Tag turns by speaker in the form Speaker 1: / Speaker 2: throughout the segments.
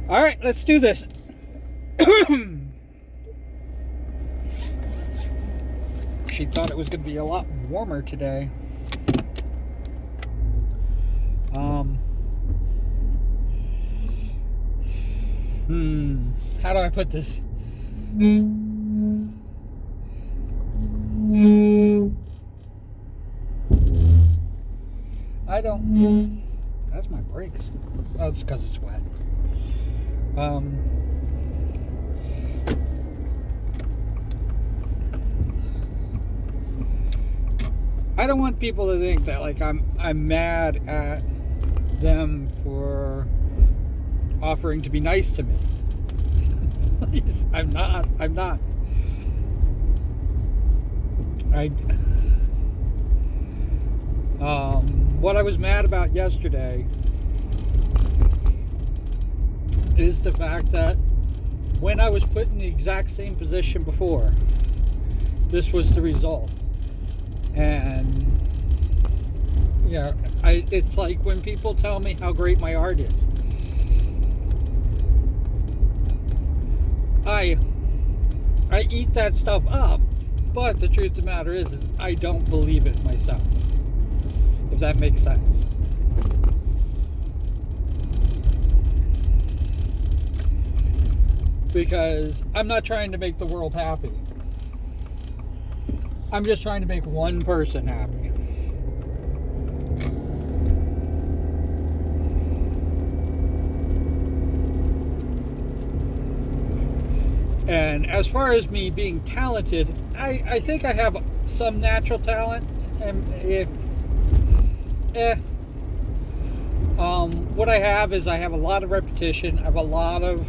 Speaker 1: All right, let's do this. She thought it was going to be a lot warmer today. How do I put this? I don't. That's my brakes. Oh, it's because it's wet. I don't want people to think that like I'm mad at them for offering to be nice to me. I'm not. What I was mad about yesterday is the fact that when I was put in the exact same position before, this was the result. And yeah, it's like when people tell me how great my art is. I eat that stuff up, but the truth of the matter is I don't believe it myself. If that makes sense. Because I'm not trying to make the world happy. I'm just trying to make one person happy. And as far as me being talented, I think I have some natural talent. And what I have is I have a lot of repetition. I have a lot of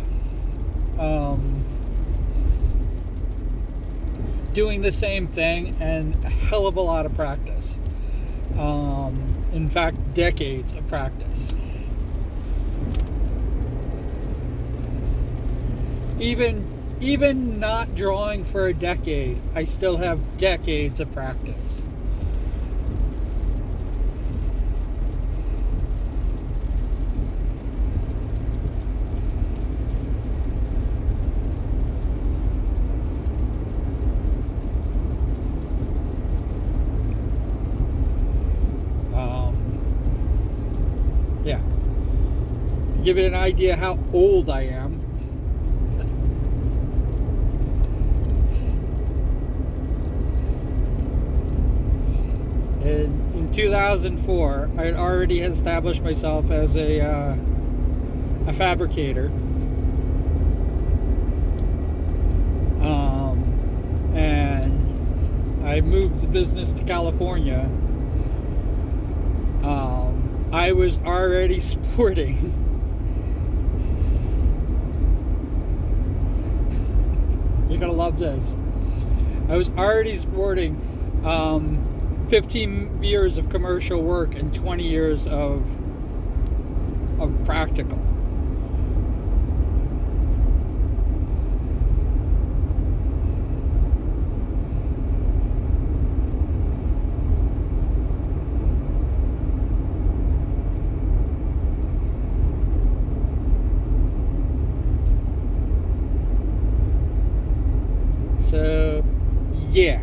Speaker 1: doing the same thing and a hell of a lot of practice. In fact, decades of practice. Even not drawing for a decade, I still have decades of practice. Yeah. To give you an idea how old I am, in 2004, I had already established myself as a fabricator. And I moved the business to California. I was already sporting you're gonna love this. I was already sporting 15 years of commercial work and 20 years of practical. So, yeah.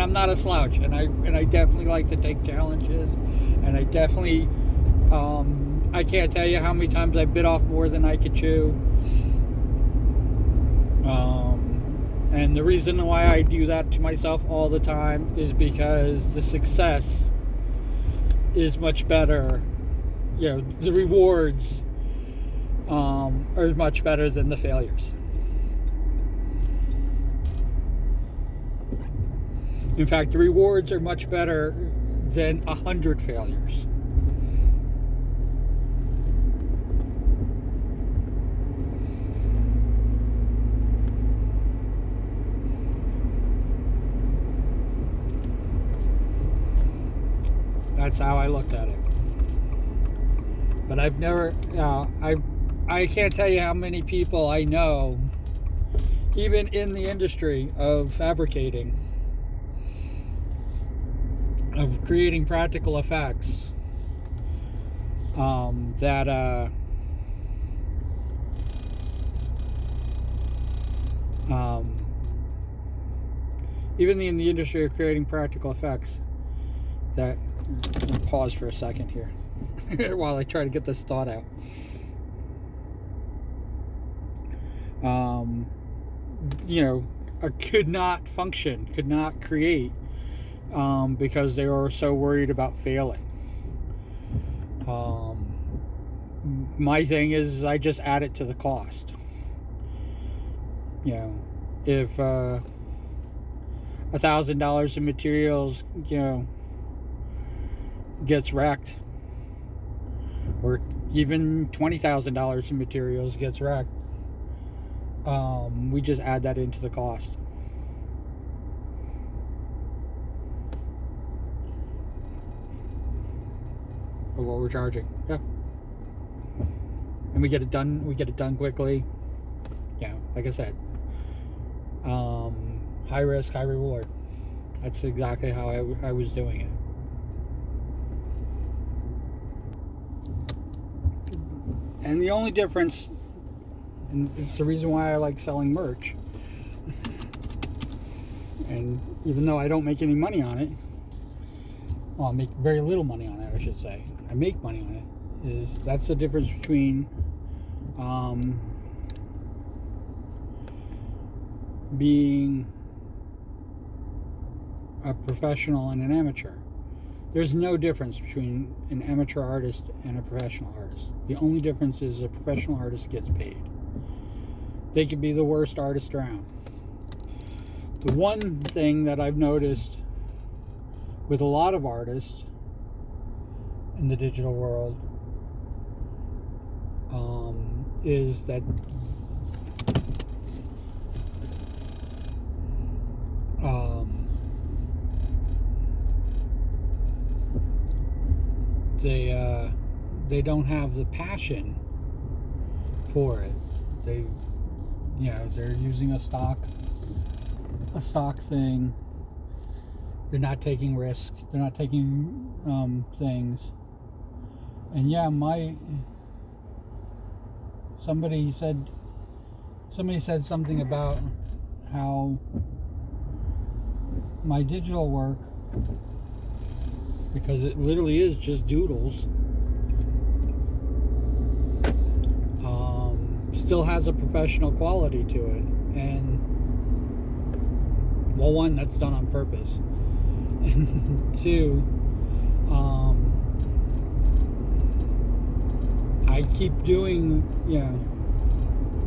Speaker 1: I'm not a slouch, and I definitely like to take challenges, and I definitely I can't tell you how many times I bit off more than I could chew. And the reason why I do that to myself all the time is because the success is much better. You know, the rewards are much better than the failures. In fact, the rewards are much better than 100 failures. That's how I looked at it. But I've never, I can't tell you how many people I know even in the industry of fabricating, of creating practical effects, that even in the industry of creating practical effects, that, pause for a second here while I try to get this thought out. Could not function, could not create, because they were so worried about failing. My thing is, I just add it to the cost. If $1,000 in materials, gets wrecked, or even $20,000 in materials gets wrecked, we just add that into the cost. Of what we're charging. Yeah. And we get it done. We get it done quickly. Like I said, high risk, high reward. That's exactly how I was doing it. And the only difference, and it's the reason why I like selling merch, and even though I don't make any money on it, well, I make very little money on it, I should say. I make money on it. That's the difference between being a professional and an amateur. There's no difference between an amateur artist and a professional artist. The only difference is a professional artist gets paid. They could be the worst artist around. The one thing that I've noticed with a lot of artists in the digital world is that they don't have the passion for it. They're using a stock thing. They're not taking risks. They're not taking things. And somebody said something about how my digital work, because it literally is just doodles, still has a professional quality to it. And well, one, that's done on purpose, and two, I keep doing,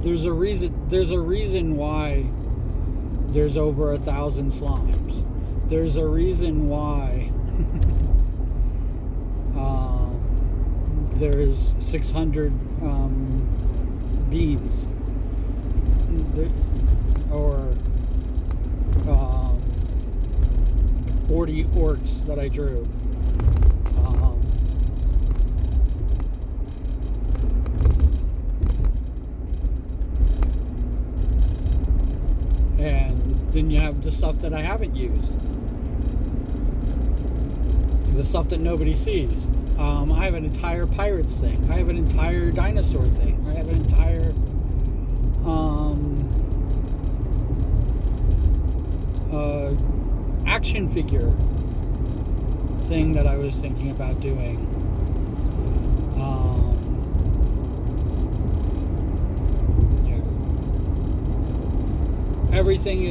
Speaker 1: there's a reason why there's over 1,000 slimes. There's a reason why there's 600 beans, or 40 orcs that I drew. And then you have the stuff that I haven't used, the stuff that nobody sees. I have an entire pirates thing. I have an entire dinosaur thing. I have an entire action figure thing that I was thinking about doing. Everything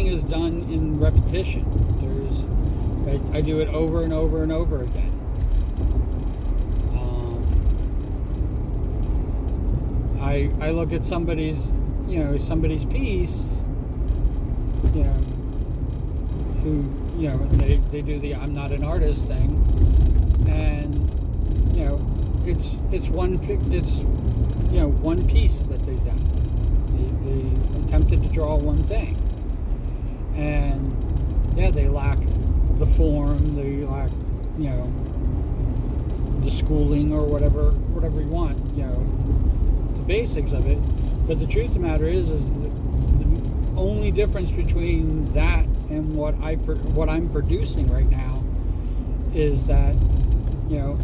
Speaker 1: is done in repetition. I do it over and over and over again. I look at somebody's piece, who, they do the I'm not an artist thing, and it's one piece that they've done. They attempted to draw one thing, and they lack the form, they lack the schooling, or whatever you want, the basics of it. But the truth of the matter is the only difference between that and what I'm producing right now is that, you know,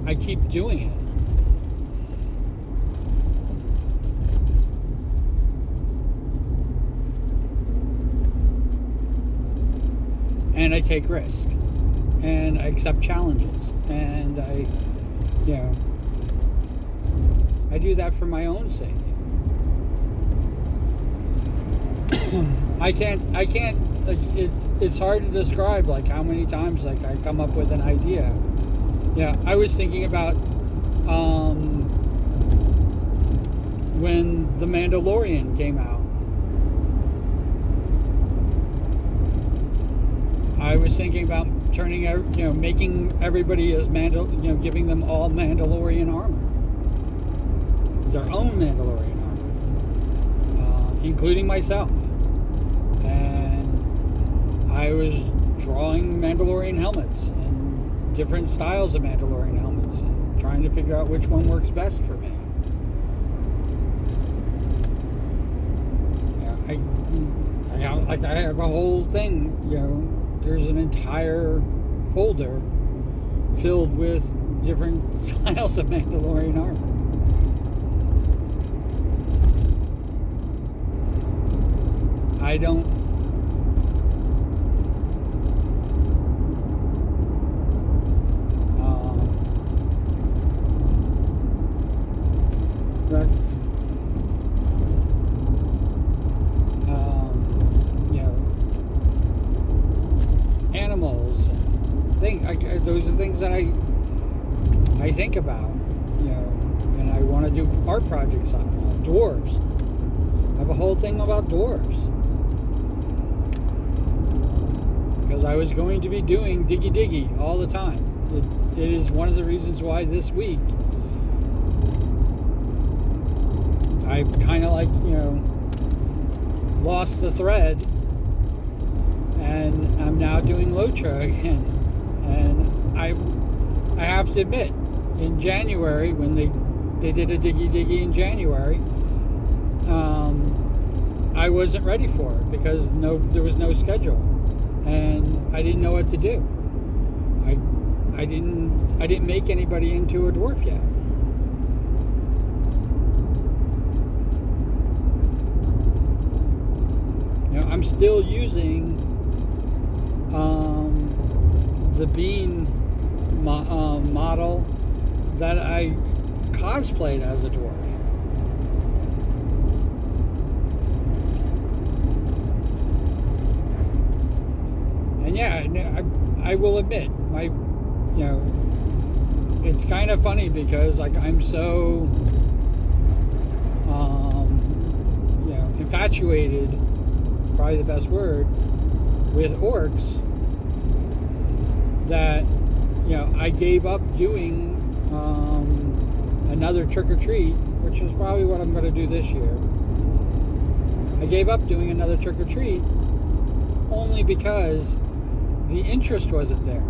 Speaker 1: I keep doing it. And I take risks, and I accept challenges, and I do that for my own sake. I can't, like, it's hard to describe, like, how many times, like, I come up with an idea. Yeah, I was thinking about, when The Mandalorian came out. I was thinking about making everybody as giving them all Mandalorian armor, their own Mandalorian armor, including myself. And I was drawing Mandalorian helmets and different styles of Mandalorian helmets, and trying to figure out which one works best for me. I have a whole thing, there's an entire folder filled with different styles of Mandalorian armor. I don't animals and those are things that I think about, and I want to do art projects on them. Dwarves. I have a whole thing about dwarves, because I was going to be doing diggy diggy all the time. It is one of the reasons why this week I kind of lost the thread, and I'm now doing Lotra again. And I have to admit, in January, when they did a diggy diggy in January, I wasn't ready for it because there was no schedule, and I didn't know what to do. I didn't make anybody into a dwarf yet. I'm still using the bean model that I cosplayed as a dwarf. And yeah, I will admit, it's kind of funny because I'm so infatuated, probably the best word, with orcs, that I gave up doing another trick-or-treat, which is probably what I'm going to do this year. I gave up doing another trick-or-treat only because the interest wasn't there.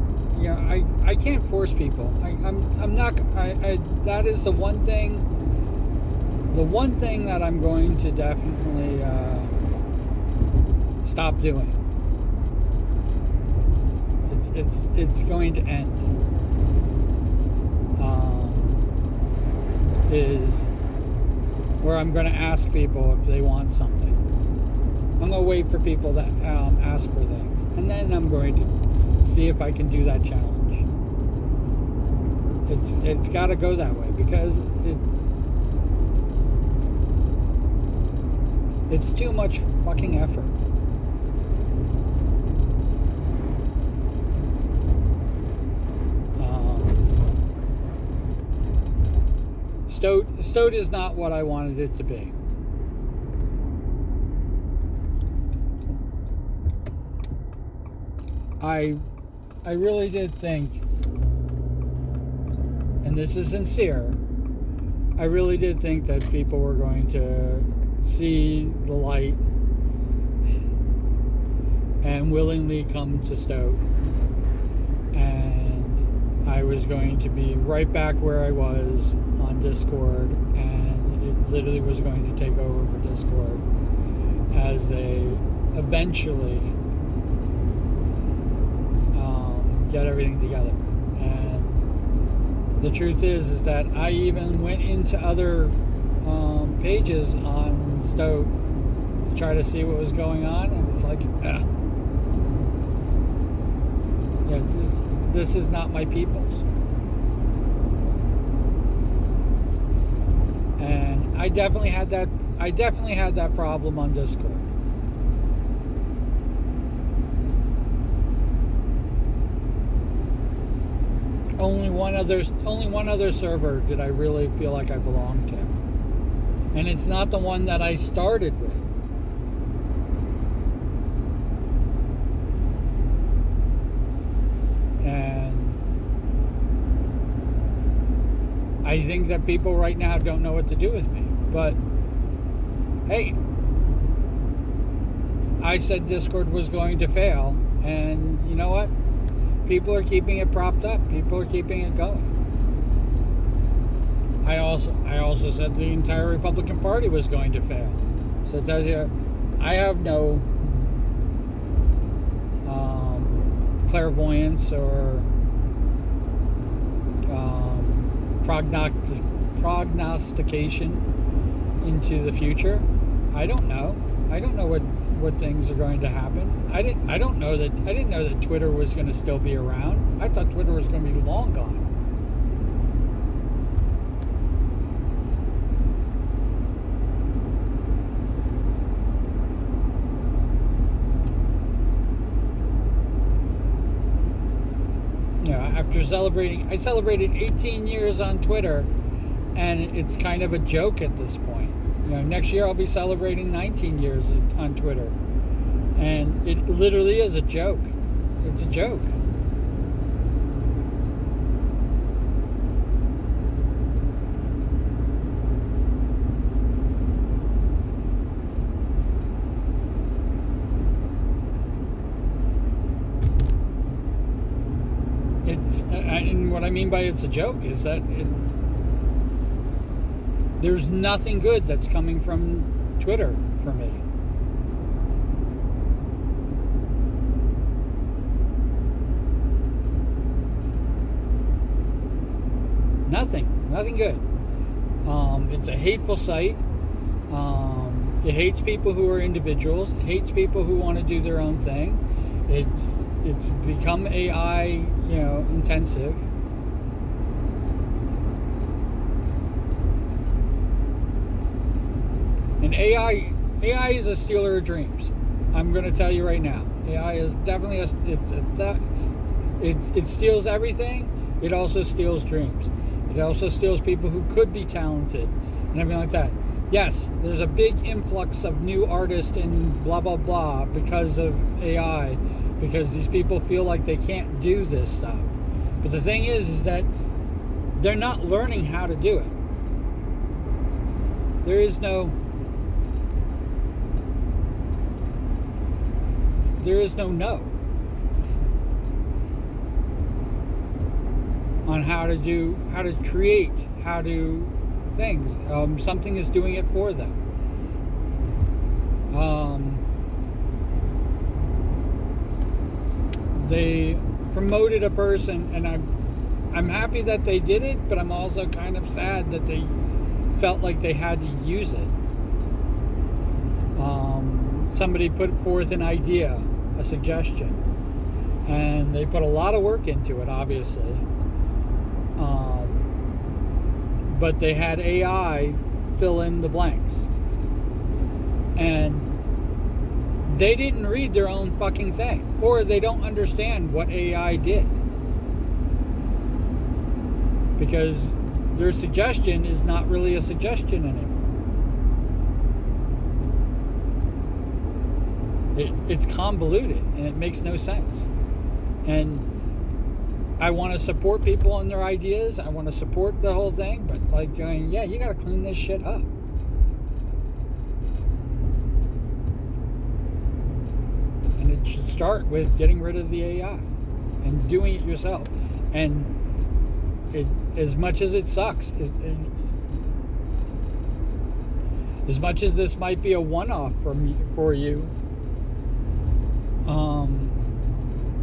Speaker 1: I can't force people. I'm not. That is the one thing that I'm going to definitely stop doing. It's going to end. Is where I'm going to ask people if they want something. I'm going to wait for people that ask for things, and then I'm going to see if I can do that challenge. It's got to go that way, because it's too much fucking effort. Stowed is not what I wanted it to be. I really did think, and this is sincere, I really did think that people were going to see the light and willingly come to Stoke, and I was going to be right back where I was on Discord, and it literally was going to take over for Discord, as they eventually get everything together. And the truth is that I even went into other pages on Stoke to try to see what was going on, and it's like, this is not my people's. And I definitely had that problem on Discord. Only one other server did I really feel like I belonged to. And it's not the one that I started with. And I think that people right now don't know what to do with me. But hey, I said Discord was going to fail, and you know what? People are keeping it propped up. People are keeping it going. I also said the entire Republican Party was going to fail. So it tells you, I have no clairvoyance or prognostication into the future. I don't know. I don't know what things are going to happen. I didn't know that Twitter was going to still be around. I thought Twitter was going to be long gone. After I celebrated 18 years on Twitter, and it's kind of a joke at this point. Next year I'll be celebrating 19 years on Twitter, and it literally is a joke. It's a joke. And what I mean by it's a joke is that there's nothing good that's coming from Twitter for me. Nothing good. It's a hateful site. It hates people who are individuals. It hates people who want to do their own thing. It's become AI, intensive. And AI is a stealer of dreams. I'm going to tell you right now. AI is definitely it steals everything. It also steals dreams. It also steals people who could be talented and everything like that. Yes, there's a big influx of new artists and blah blah blah because of AI, because these people feel like they can't do this stuff. But the thing is that they're not learning how to do it. There is no on how to create, how to things. Something is doing it for them. They promoted a person, and I'm happy that they did it, but I'm also kind of sad that they felt like they had to use it. Somebody put forth an idea, a suggestion, and they put a lot of work into it, obviously. But they had AI fill in the blanks. And they didn't read their own fucking thing. Or they don't understand what AI did. Because their suggestion is not really a suggestion anymore. It's convoluted and it makes no sense. And I want to support people and their ideas. I want to support the whole thing, but you got to clean this shit up. And it should start with getting rid of the AI and doing it yourself. And as much as it sucks, As much as this might be a one-off for you,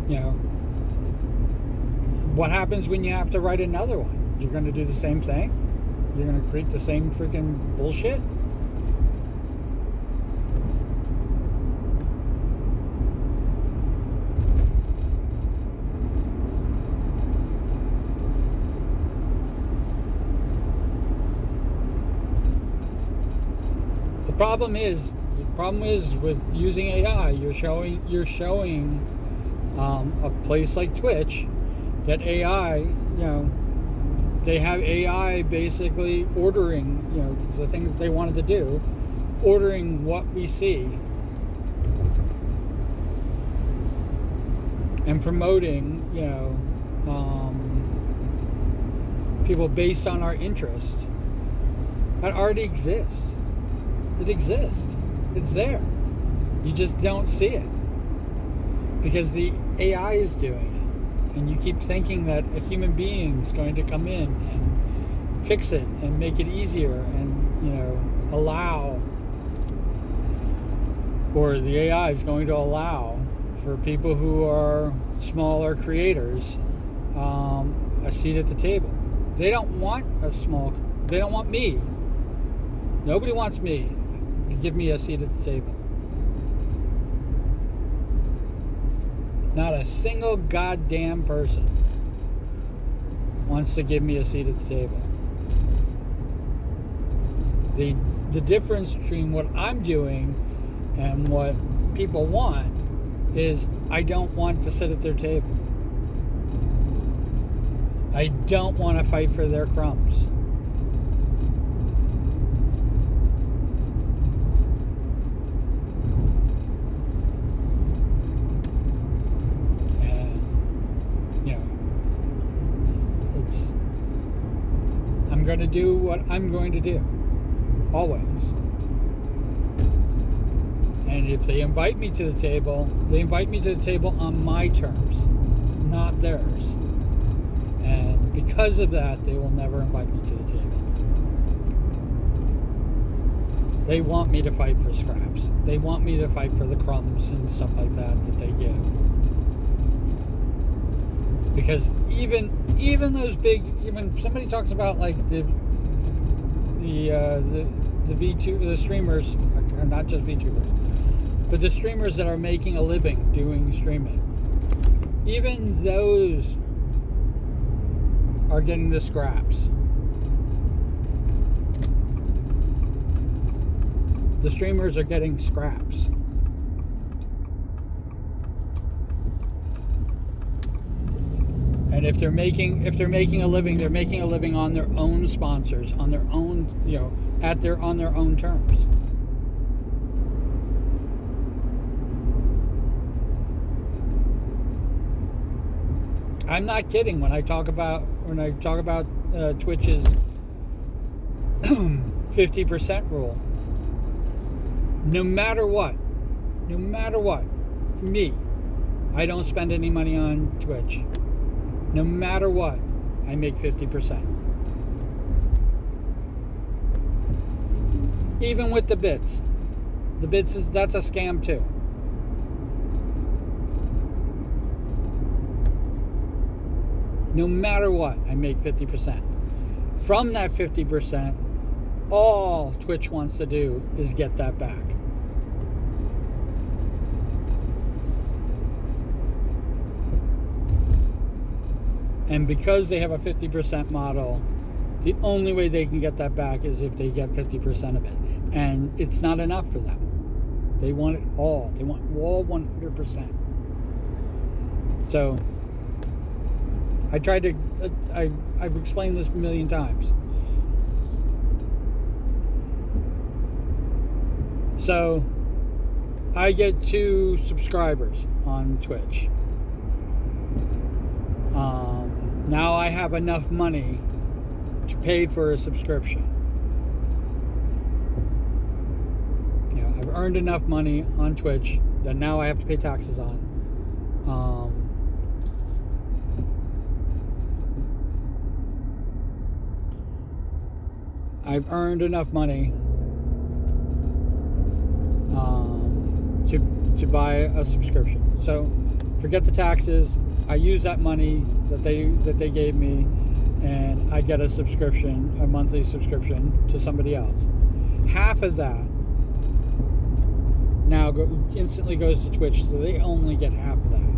Speaker 1: you know, what happens when you have to write another one? You're going to do the same thing? You're going to create the same freaking bullshit? The problem is with using AI, you're showing a place like Twitch that AI, they have AI basically ordering, the thing that they wanted to do, ordering what we see and promoting, people based on our interest. That already exists. It exists. It's there. You just don't see it because the AI is doing it, and you keep thinking that a human being is going to come in and fix it and make it easier and allow, or the AI is going to allow for people who are smaller creators a seat at the table. They don't want they don't want me. Nobody wants me to give me a seat at the table. Not a single goddamn person wants to give me a seat at the table. The difference between what I'm doing and what people want is I don't want to sit at their table. I don't want to fight for their crumbs. I'm going to do what I'm going to do, always. And if they invite me to the table, they invite me to the table on my terms, not theirs. And because of that, they will never invite me to the table. They want me to fight for scraps. They want me to fight for the crumbs and stuff like that they give. Because even those big, even somebody talks about like the streamers, or not just VTubers, but the streamers that are making a living doing streaming, even those are getting the scraps. The streamers are getting scraps. And if they're making a living, they're making a living on their own sponsors, on their own, on their own terms. I'm not kidding when I talk about Twitch's 50% rule. No matter what, me, I don't spend any money on Twitch. No matter what, I make 50%. Even with the bits. The bits that's a scam too. No matter what, I make 50%. From that 50%, all Twitch wants to do is get that back. And because they have a 50% model, the only way they can get that back is if they get 50% of it. And it's not enough for them. They want it all. They want all 100%. So, I've explained this a million times. So, I get 2 subscribers on Twitch. Now I have enough money to pay for a subscription. I've earned enough money on Twitch that now I have to pay taxes on. I've earned enough money to buy a subscription. So forget the taxes. I use that money that they gave me, and I get a subscription, a monthly subscription to somebody else. Half of that now instantly goes to Twitch, so they only get half of that.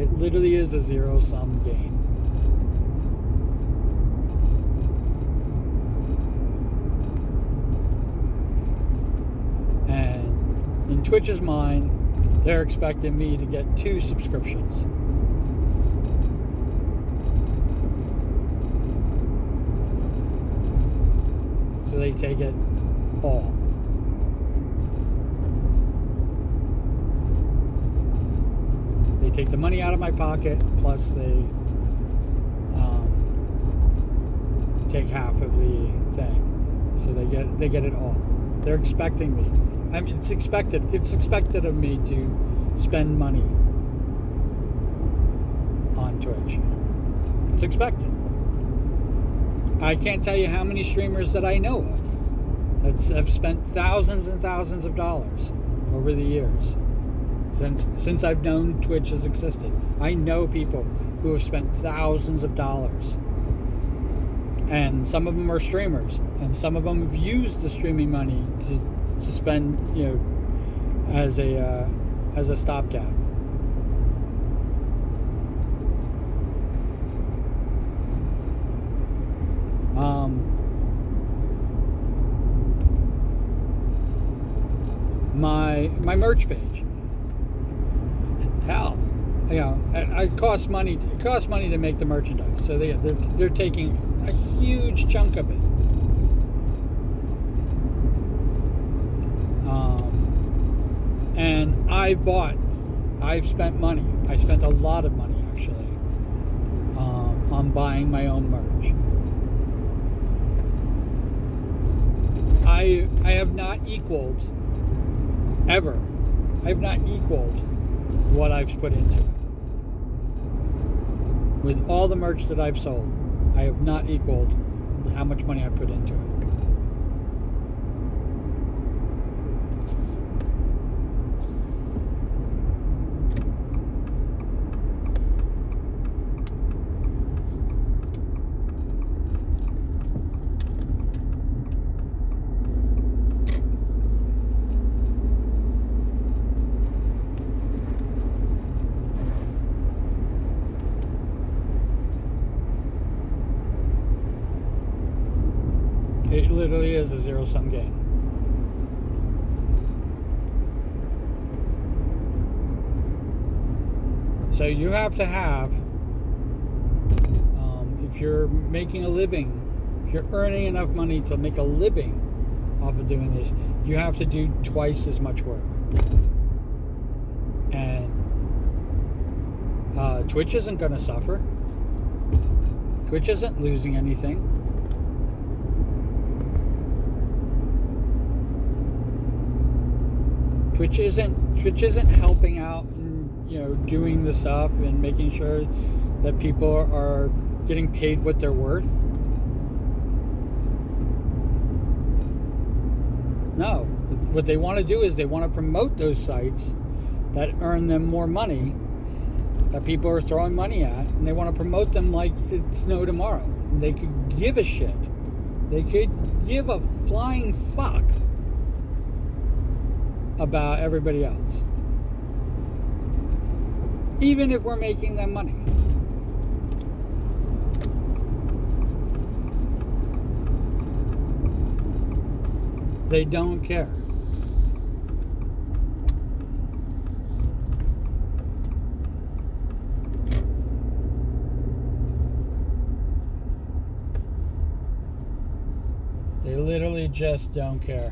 Speaker 1: It literally is a zero-sum game. And in Twitch's mind, they're expecting me to get 2 subscriptions. So they take it all. They take the money out of my pocket, plus they take half of the thing. So they get it all. They're expecting me. I mean, it's expected of me to spend money on Twitch. It's expected. I can't tell you how many streamers that I know of that have spent thousands and thousands of dollars over the years since I've known Twitch has existed. I know people who have spent thousands of dollars, and some of them are streamers, and some of them have used the streaming money to spend, as a stopgap. My merch page. Hell, it costs money. It costs money to make the merchandise, so they're taking a huge chunk of it. And I've spent money. I spent a lot of money actually on buying my own merch. I have not equaled ever. I have not equaled what I've put into it. With all the merch that I've sold, I have not equaled how much money I put into it. It literally is a zero-sum game. So you have to have, if you're making a living, if you're earning enough money to make a living off of doing this, you have to do twice as much work. And Twitch isn't going to suffer. Twitch isn't losing anything. Twitch isn't helping out and doing the stuff and making sure that people are getting paid what they're worth. No, what they want to do is they want to promote those sites that earn them more money, that people are throwing money at, and they want to promote them like it's no tomorrow. And they could give a shit. They could give a flying fuck about everybody else, even if we're making them money. They don't care. They literally just don't care.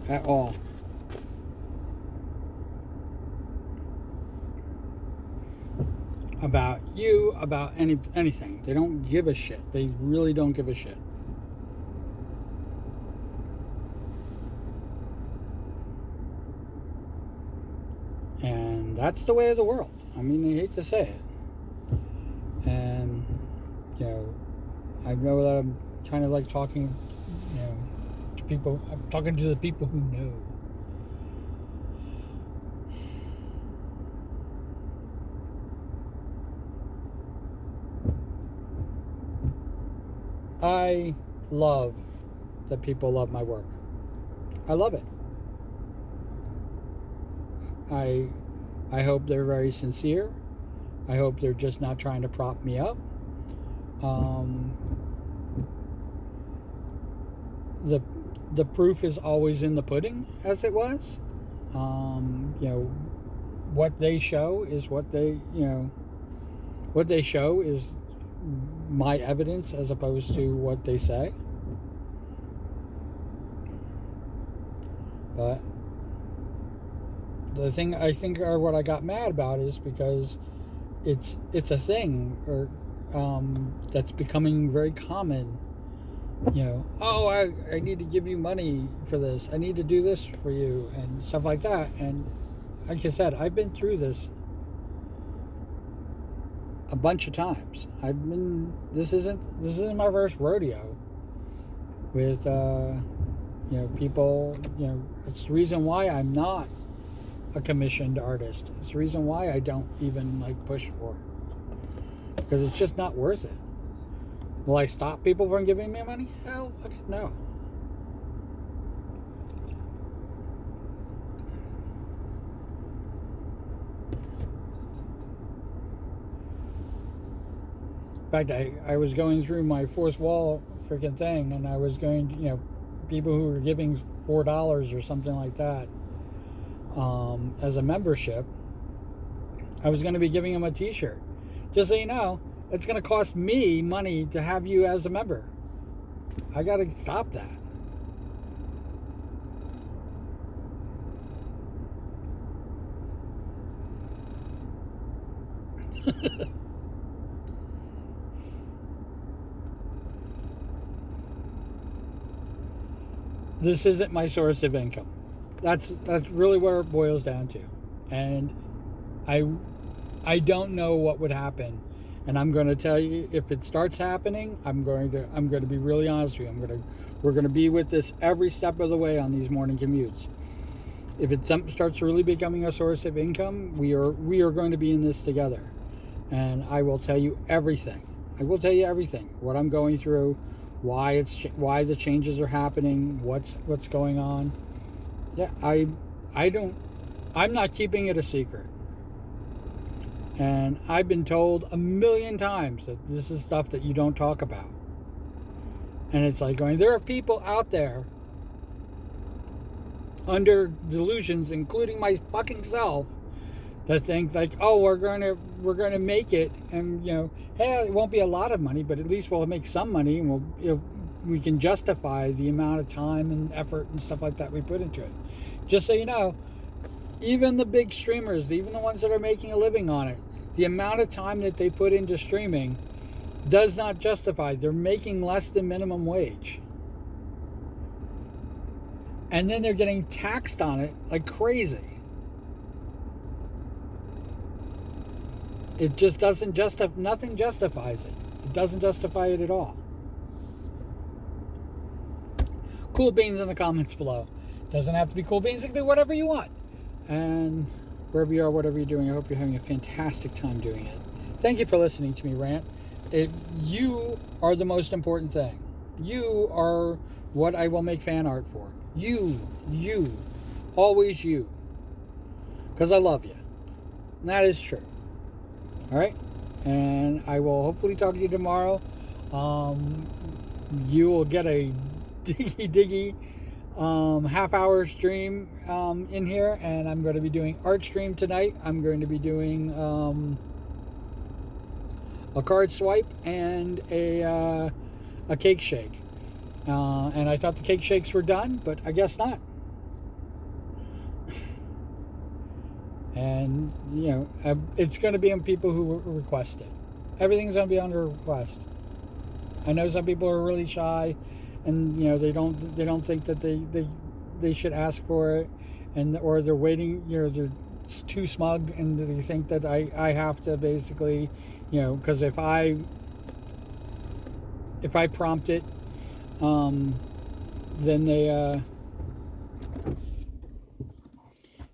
Speaker 1: at all. About you, about anything. They don't give a shit. They really don't give a shit. And that's the way of the world. I mean, I hate to say it. And, you know, I know that I'm kind of like talking, you know, to people. I'm talking to the people who know. I love that people love my work. I love it. I hope they're very sincere. I hope they're just not trying to prop me up. The proof is always in the pudding, as it was. You know, what they show is what they show is my evidence as opposed to what they say. But the thing I think, or what I got mad about, is because it's a thing, or that's becoming very common. You know, oh, I need to give you money for this. I need to do this for you, and stuff like that. And like I said, I've been through this a bunch of times. This isn't my first rodeo with you know, people. You know, it's the reason why I'm not a commissioned artist. It's the reason why I don't even like push for it, because it's just not worth it. Will I stop people from giving me money? Hell fucking no. In fact, I was going through my fourth wall freaking thing, and I was going to, you know, people who were giving $4 or something like that as a membership. I was going to be giving them a t-shirt. Just so you know, it's going to cost me money to have you as a member. I got to stop that. This isn't my source of income. That's really where it boils down to. And I don't know what would happen. And I'm going to tell you, if it starts happening, I'm going to be really honest with you. We're going to be with this every step of the way on these morning commutes. If it starts really becoming a source of income, we are going to be in this together. And I will tell you everything. I will tell you everything. What I'm going through, why the changes are happening, what's going on. Yeah, I'm not keeping it a secret. And I've been told 1,000,000 times that this is stuff that you don't talk about. And it's like going, there are people out there under delusions, including my fucking self, that think like, oh, we're gonna make it, and, you know, hey, it won't be a lot of money, but at least we'll make some money, and we can justify the amount of time and effort and stuff like that we put into it. Just so you know, even the big streamers, even the ones that are making a living on it, the amount of time that they put into streaming does not justify. They're making less than minimum wage. And then they're getting taxed on it like crazy. It just doesn't nothing justifies it. It doesn't justify it at all. Cool beans in the comments below. Doesn't have to be cool beans. It can be whatever you want. And wherever you are, whatever you're doing, I hope you're having a fantastic time doing it. Thank you for listening to me rant. You are the most important thing. You are what I will make fan art for. You, always you. Because I love you. And that is true. All right? And I will hopefully talk to you tomorrow. You will get a diggy half-hour stream in here, and I'm going to be doing art stream tonight. I'm going to be doing a card swipe and a cake shake. And I thought the cake shakes were done, but I guess not. And, it's going to be on people who request it. Everything's going to be under request. I know some people are really shy, and they don't think that they should ask for it, and or they're waiting. They're too smug, and they think that I have to basically, because if I prompt it, then they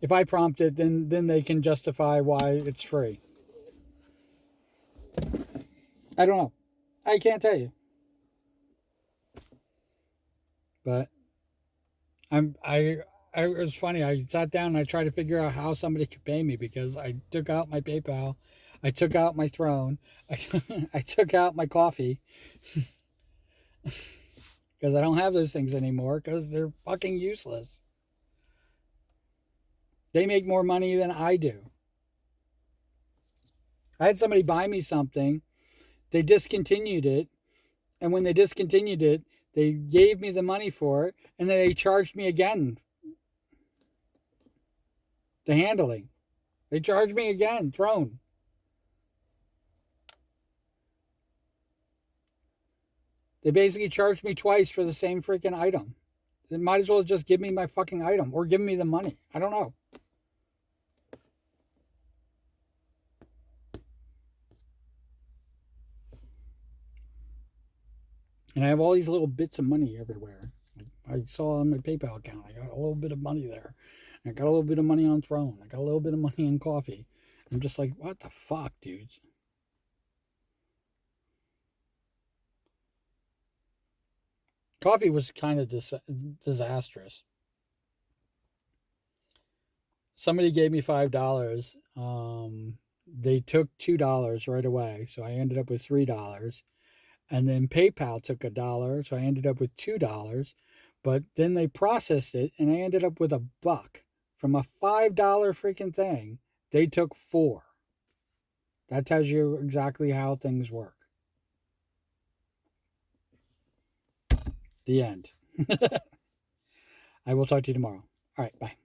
Speaker 1: if I prompt it, then they can justify why it's free. I don't know. I can't tell you, but I'm I. It was funny. I sat down and I tried to figure out how somebody could pay me because I took out my PayPal, I took out my Throne, I took out my coffee because I don't have those things anymore because they're fucking useless. They make more money than I do. I had somebody buy me something, they discontinued it, and when they discontinued it, they gave me the money for it, and then they charged me again. The handling. They charged me again, Throne. They basically charged me twice for the same freaking item. They might as well just give me my fucking item or give me the money. I don't know. And I have all these little bits of money everywhere. I saw on my PayPal account, I got a little bit of money there. I got a little bit of money on Throne. I got a little bit of money on coffee. I'm just like, what the fuck, dudes? Coffee was kind of disastrous. Somebody gave me $5. They took $2 right away, so I ended up with $3. And then PayPal took $1, so I ended up with $2. But then they processed it, and I ended up with $1 from a $5 freaking thing. They took 4. That tells you exactly how things work. The end. I will talk to you tomorrow. All right, bye.